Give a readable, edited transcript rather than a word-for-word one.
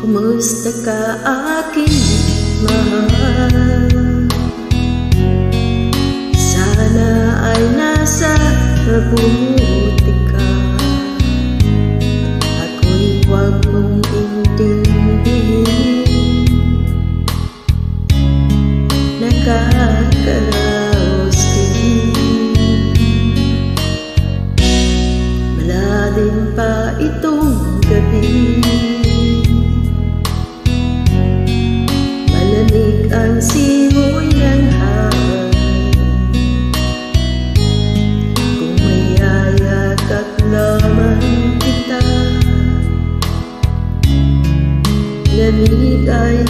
Kumusta ka aking mahal? Sana ay nasa mabuti ka. Ako'y huwag mong intindihin. Nakakaraos din. Malalim pa itong gabi. Malamig ang simoy ng hangin. Kung mayayakap lamang kita, lamig ay